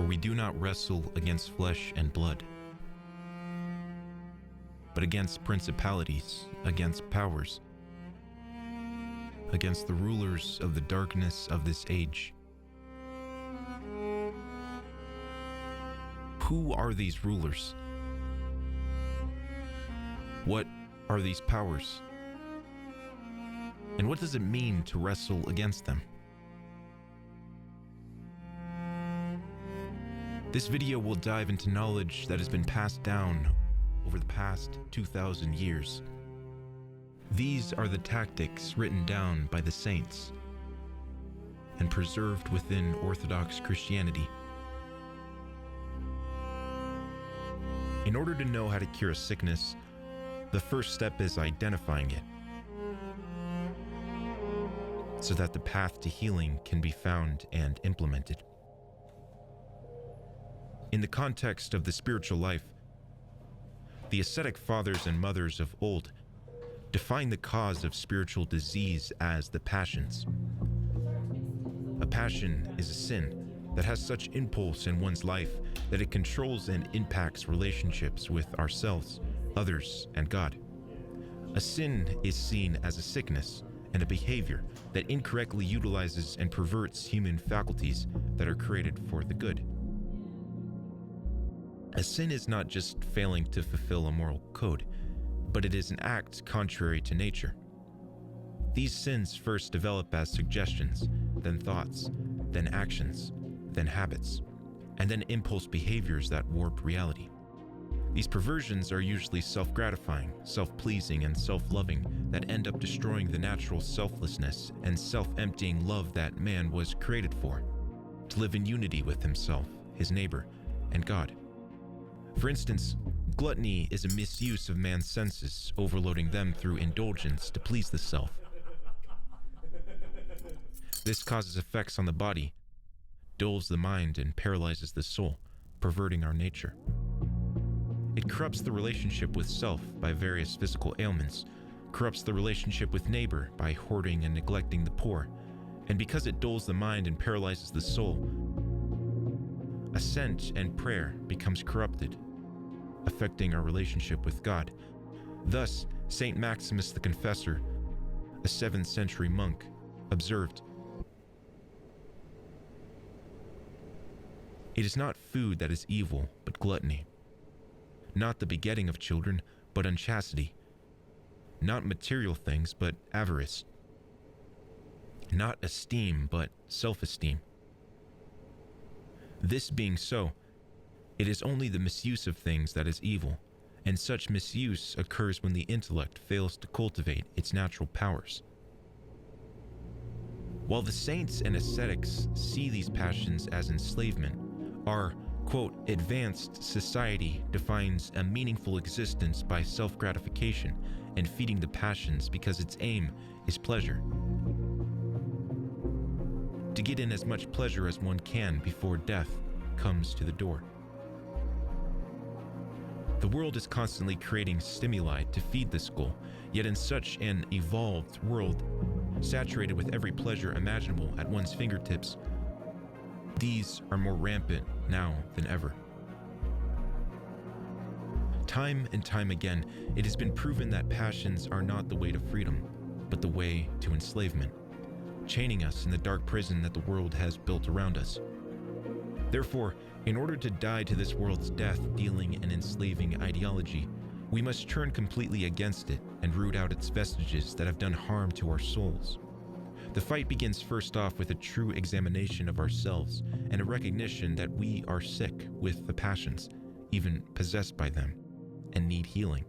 we do not wrestle against flesh and blood, but against principalities, against powers, against the rulers of the darkness of this age. Who are these rulers? What are these powers? And what does it mean to wrestle against them? This video will dive into knowledge that has been passed down over the past 2,000 years. These are the tactics written down by the saints and preserved within Orthodox Christianity. In order to know how to cure a sickness, the first step is identifying it, so that the path to healing can be found and implemented. In the context of the spiritual life, the ascetic fathers and mothers of old define the cause of spiritual disease as the passions. A passion is a sin that has such impulse in one's life that it controls and impacts relationships with ourselves, others, and God. A sin is seen as a sickness and a behavior that incorrectly utilizes and perverts human faculties that are created for the good. A sin is not just failing to fulfill a moral code, but it is an act contrary to nature. These sins first develop as suggestions, then thoughts, then actions, then habits, and then impulse behaviors that warp reality. These perversions are usually self-gratifying, self-pleasing, and self-loving that end up destroying the natural selflessness and self-emptying love that man was created for, to live in unity with himself, his neighbor, and God. For instance, gluttony is a misuse of man's senses, overloading them through indulgence to please the self. This causes effects on the body, dulls the mind, and paralyzes the soul, perverting our nature. It corrupts the relationship with self by various physical ailments, corrupts the relationship with neighbor by hoarding and neglecting the poor, and because it dulls the mind and paralyzes the soul, assent and prayer becomes corrupted, affecting our relationship with God. Thus, Saint Maximus the Confessor, a 7th century monk, observed, "It is not food that is evil, but gluttony. Not the begetting of children, but unchastity. Not material things, but avarice. Not esteem, but self-esteem. This being so, it is only the misuse of things that is evil, and such misuse occurs when the intellect fails to cultivate its natural powers." While the saints and ascetics see these passions as enslavement, our, quote, advanced society defines a meaningful existence by self-gratification and feeding the passions because its aim is pleasure. To get in as much pleasure as one can before death comes to the door. The world is constantly creating stimuli to feed this goal, yet in such an evolved world, saturated with every pleasure imaginable at one's fingertips, these are more rampant now than ever. Time and time again, it has been proven that passions are not the way to freedom, but the way to enslavement, chaining us in the dark prison that the world has built around us. Therefore, in order to die to this world's death-dealing and enslaving ideology, we must turn completely against it and root out its vestiges that have done harm to our souls. The fight begins first off with a true examination of ourselves and a recognition that we are sick with the passions, even possessed by them, and need healing.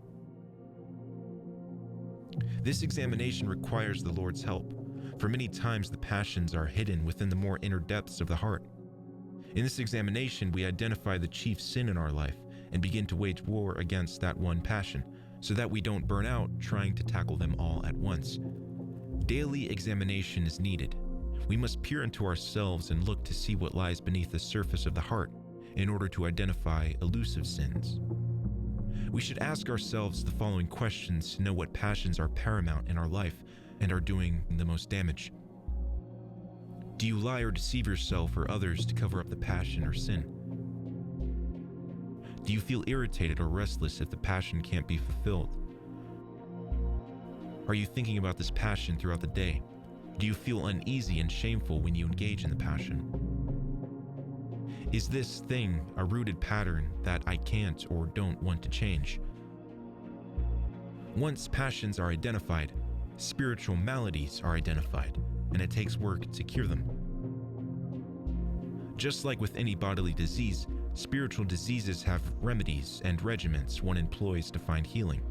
This examination requires the Lord's help, for many times the passions are hidden within the more inner depths of the heart. In this examination, we identify the chief sin in our life and begin to wage war against that one passion, so that we don't burn out trying to tackle them all at once. Daily examination is needed. We must peer into ourselves and look to see what lies beneath the surface of the heart in order to identify elusive sins. We should ask ourselves the following questions to know what passions are paramount in our life and are doing the most damage. Do you lie or deceive yourself or others to cover up the passion or sin? Do you feel irritated or restless if the passion can't be fulfilled? Are you thinking about this passion throughout the day? Do you feel uneasy and shameful when you engage in the passion? Is this thing a rooted pattern that I can't or don't want to change? Once passions are identified, spiritual maladies are identified, and it takes work to cure them. Just like with any bodily disease, spiritual diseases have remedies and regimens one employs to find healing.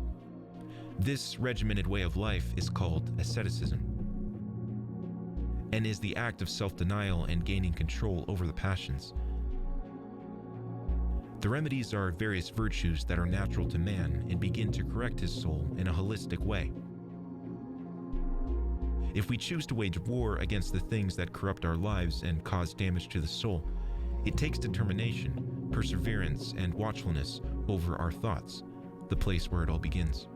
This regimented way of life is called asceticism, and is the act of self-denial and gaining control over the passions. The remedies are various virtues that are natural to man and begin to correct his soul in a holistic way. If we choose to wage war against the things that corrupt our lives and cause damage to the soul, it takes determination, perseverance, and watchfulness over our thoughts, the place where it all begins.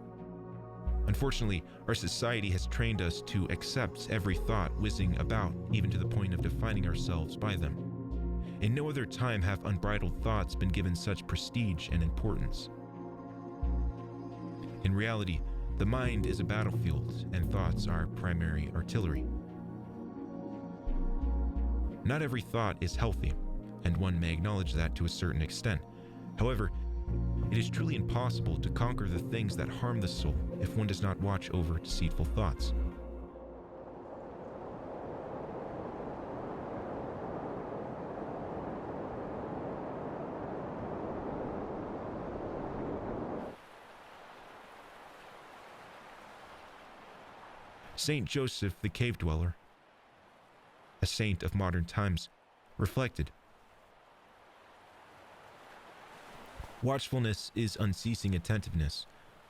Unfortunately, our society has trained us to accept every thought whizzing about, even to the point of defining ourselves by them. In no other time have unbridled thoughts been given such prestige and importance. In reality, the mind is a battlefield, and thoughts are primary artillery. Not every thought is healthy, and one may acknowledge that to a certain extent. However, it is truly impossible to conquer the things that harm the soul if one does not watch over deceitful thoughts. Saint Joseph the Cave Dweller, a saint of modern times, reflected, "Watchfulness is unceasing attentiveness,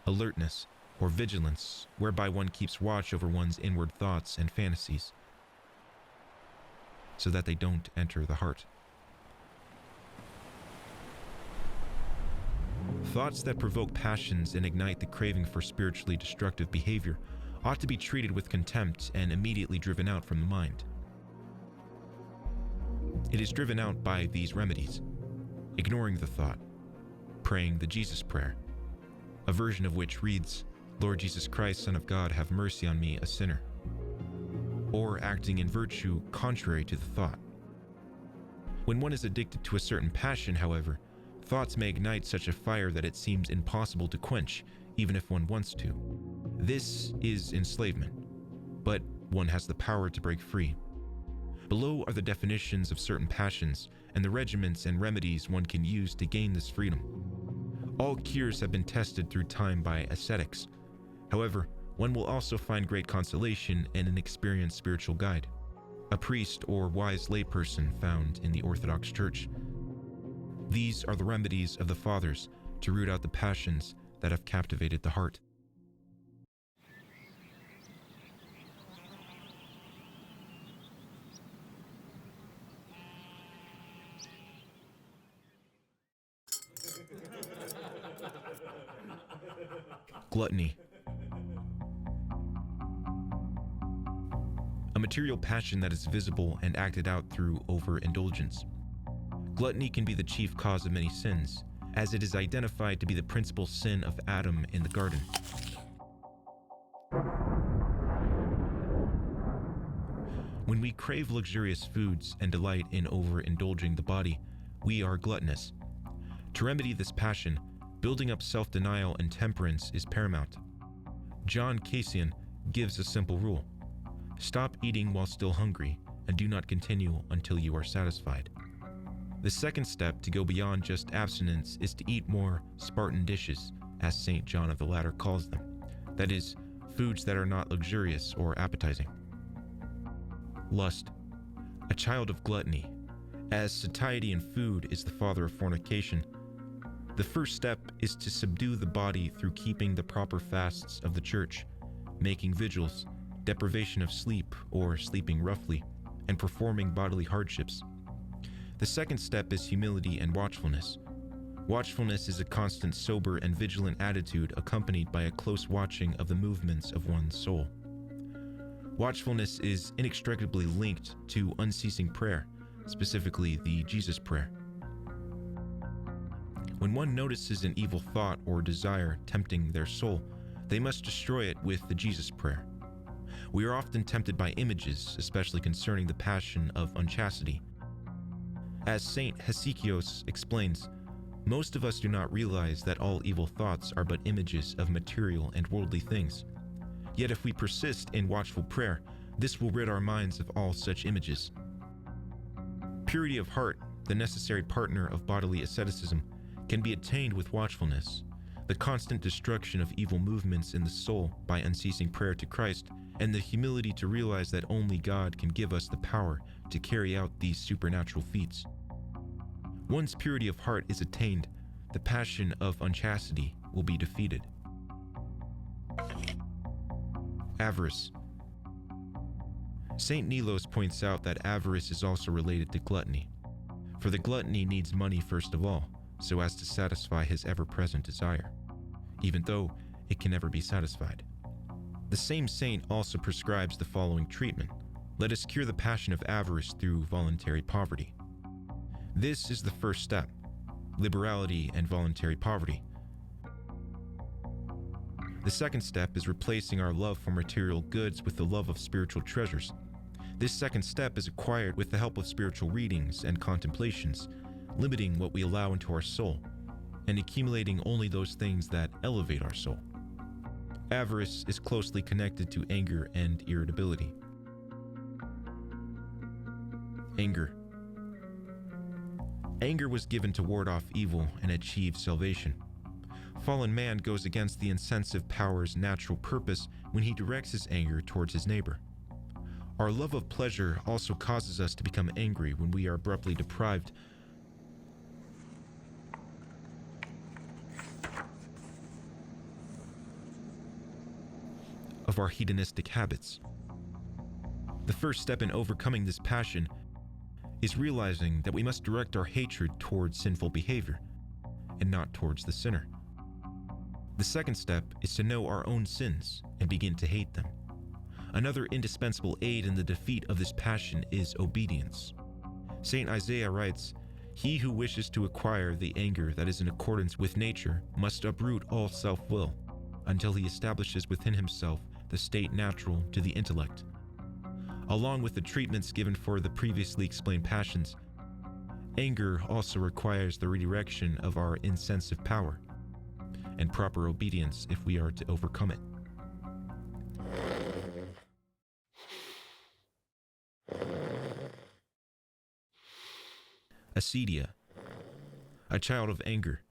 alertness, or vigilance, whereby one keeps watch over one's inward thoughts and fantasies, so that they don't enter the heart." Thoughts that provoke passions and ignite the craving for spiritually destructive behavior ought to be treated with contempt and immediately driven out from the mind. It is driven out by these remedies: ignoring the thought, praying the Jesus prayer, a version of which reads, "Lord Jesus Christ, Son of God, have mercy on me, a sinner," or acting in virtue contrary to the thought. When one is addicted to a certain passion, however, thoughts may ignite such a fire that it seems impossible to quench, even if one wants to. This is enslavement, but one has the power to break free. Below are the definitions of certain passions and the regimens and remedies one can use to gain this freedom. All cures have been tested through time by ascetics. However, one will also find great consolation in an experienced spiritual guide, a priest or wise layperson found in the Orthodox Church. These are the remedies of the Fathers to root out the passions that have captivated the heart. Gluttony. A material passion that is visible and acted out through overindulgence. Gluttony can be the chief cause of many sins, as it is identified to be the principal sin of Adam in the garden. When we crave luxurious foods and delight in overindulging the body, we are gluttonous. To remedy this passion, building up self-denial and temperance is paramount. John Cassian gives a simple rule: stop eating while still hungry, and do not continue until you are satisfied. The second step to go beyond just abstinence is to eat more Spartan dishes, as St. John of the Ladder calls them. That is, foods that are not luxurious or appetizing. Lust, a child of gluttony. As satiety in food is the father of fornication, the first step is to subdue the body through keeping the proper fasts of the Church, making vigils, deprivation of sleep or sleeping roughly, and performing bodily hardships. The second step is humility and watchfulness. Watchfulness is a constant sober and vigilant attitude accompanied by a close watching of the movements of one's soul. Watchfulness is inextricably linked to unceasing prayer, specifically the Jesus prayer. When one notices an evil thought or desire tempting their soul, they must destroy it with the Jesus prayer. We are often tempted by images, especially concerning the passion of unchastity. As Saint Hesychios explains, most of us do not realize that all evil thoughts are but images of material and worldly things. Yet if we persist in watchful prayer, this will rid our minds of all such images. Purity of heart, the necessary partner of bodily asceticism, can be attained with watchfulness, the constant destruction of evil movements in the soul by unceasing prayer to Christ, and the humility to realize that only God can give us the power to carry out these supernatural feats. Once purity of heart is attained, the passion of unchastity will be defeated. Avarice. Saint Nilos points out that avarice is also related to gluttony, for the gluttony needs money first of all, so as to satisfy his ever-present desire, even though it can never be satisfied. The same saint also prescribes the following treatment: let us cure the passion of avarice through voluntary poverty. This is the first step: liberality and voluntary poverty. The second step is replacing our love for material goods with the love of spiritual treasures. This second step is acquired with the help of spiritual readings and contemplations, limiting what we allow into our soul, and accumulating only those things that elevate our soul. Avarice is closely connected to anger and irritability. Anger. Anger was given to ward off evil and achieve salvation. Fallen man goes against the insensitive power's natural purpose when he directs his anger towards his neighbor. Our love of pleasure also causes us to become angry when we are abruptly deprived of our hedonistic habits. The first step in overcoming this passion is realizing that we must direct our hatred towards sinful behavior and not towards the sinner. The second step is to know our own sins and begin to hate them. Another indispensable aid in the defeat of this passion is obedience. Saint Isaiah writes, "He who wishes to acquire the anger that is in accordance with nature must uproot all self-will until he establishes within himself the state natural to the intellect." Along with the treatments given for the previously explained passions, anger also requires the redirection of our insensitive power and proper obedience if we are to overcome it. Acedia, a child of anger.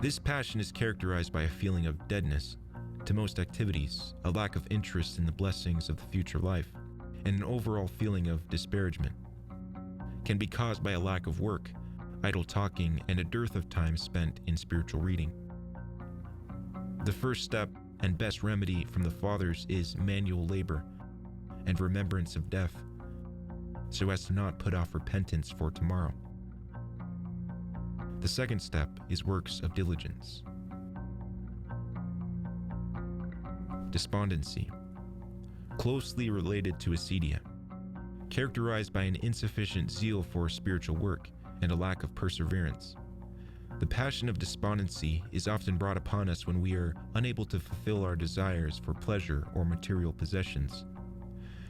This passion is characterized by a feeling of deadness to most activities, a lack of interest in the blessings of the future life, and an overall feeling of disparagement. Can be caused by a lack of work, idle talking, and a dearth of time spent in spiritual reading. The first step and best remedy from the Fathers is manual labor and remembrance of death, so as to not put off repentance for tomorrow. The second step is works of diligence. Despondency, closely related to acedia, characterized by an insufficient zeal for spiritual work and a lack of perseverance. The passion of despondency is often brought upon us when we are unable to fulfill our desires for pleasure or material possessions.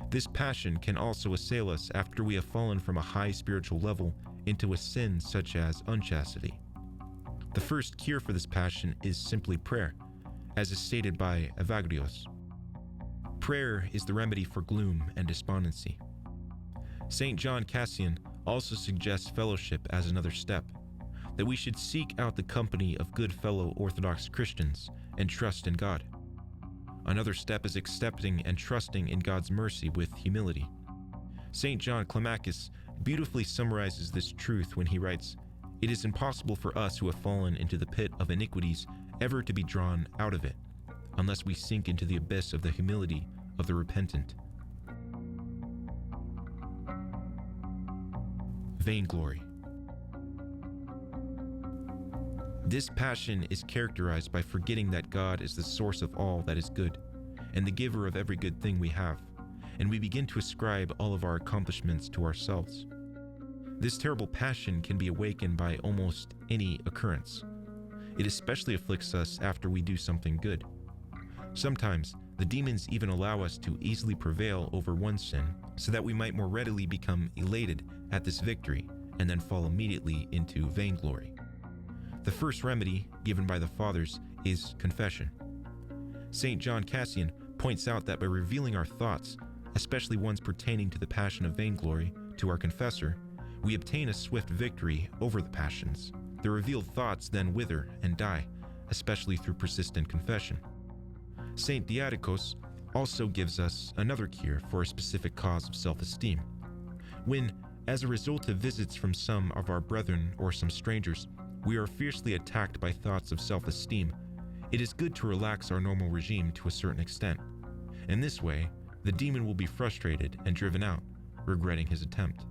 This passion can also assail us after we have fallen from a high spiritual level into a sin such as unchastity. The first cure for this passion is simply prayer, as is stated by Evagrios. Prayer is the remedy for gloom and despondency. St. John Cassian also suggests fellowship as another step, that we should seek out the company of good fellow Orthodox Christians and trust in God. Another step is accepting and trusting in God's mercy with humility. St. John Climacus beautifully summarizes this truth when he writes, "It is impossible for us who have fallen into the pit of iniquities ever to be drawn out of it, unless we sink into the abyss of the humility of the repentant." Vainglory. This passion is characterized by forgetting that God is the source of all that is good, and the giver of every good thing we have, and we begin to ascribe all of our accomplishments to ourselves. This terrible passion can be awakened by almost any occurrence. It especially afflicts us after we do something good. Sometimes, the demons even allow us to easily prevail over one sin so that we might more readily become elated at this victory and then fall immediately into vainglory. The first remedy given by the fathers is confession. St. John Cassian points out that by revealing our thoughts, especially ones pertaining to the passion of vainglory, to our confessor, we obtain a swift victory over the passions. The revealed thoughts then wither and die, especially through persistent confession. St. Diadochos also gives us another cure for a specific cause of self-esteem. When, as a result of visits from some of our brethren or some strangers, we are fiercely attacked by thoughts of self-esteem, it is good to relax our normal regime to a certain extent. In this way, the demon will be frustrated and driven out, regretting his attempt.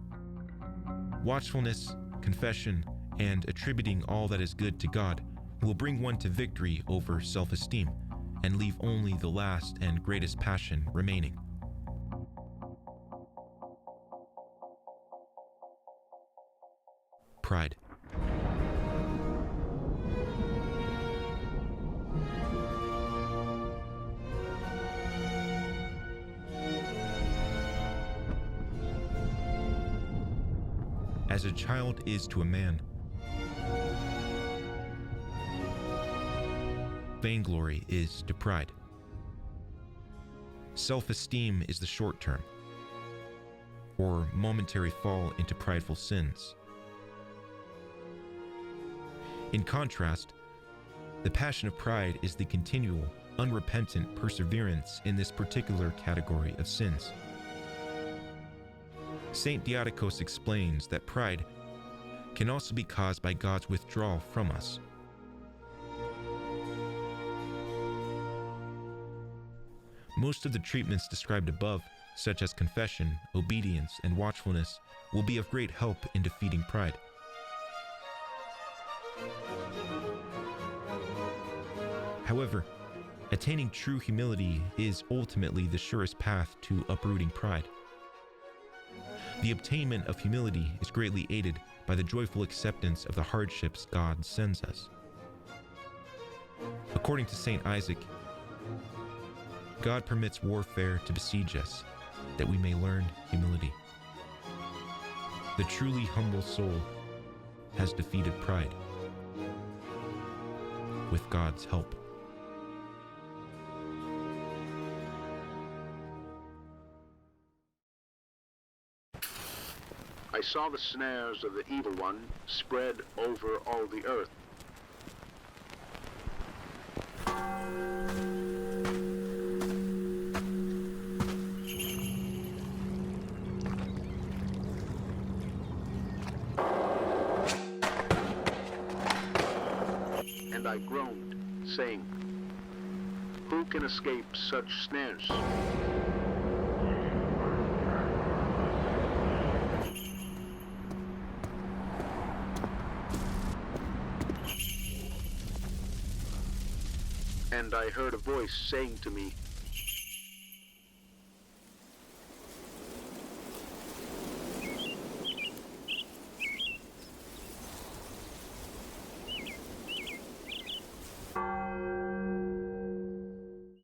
Watchfulness, confession, and attributing all that is good to God will bring one to victory over self-esteem and leave only the last and greatest passion remaining. Pride. As a child is to a man, vainglory is to pride. Self-esteem is the short term, or momentary fall into prideful sins. In contrast, the passion of pride is the continual, unrepentant perseverance in this particular category of sins. St. Diadochos explains that pride can also be caused by God's withdrawal from us. Most of the treatments described above, such as confession, obedience, and watchfulness, will be of great help in defeating pride. However, attaining true humility is ultimately the surest path to uprooting pride. The obtainment of humility is greatly aided by the joyful acceptance of the hardships God sends us. According to St. Isaac, God permits warfare to besiege us, that we may learn humility. The truly humble soul has defeated pride with God's help. I saw the snares of the evil one spread over all the earth. And I groaned, saying, "Who can escape such snares?" And I heard a voice saying to me,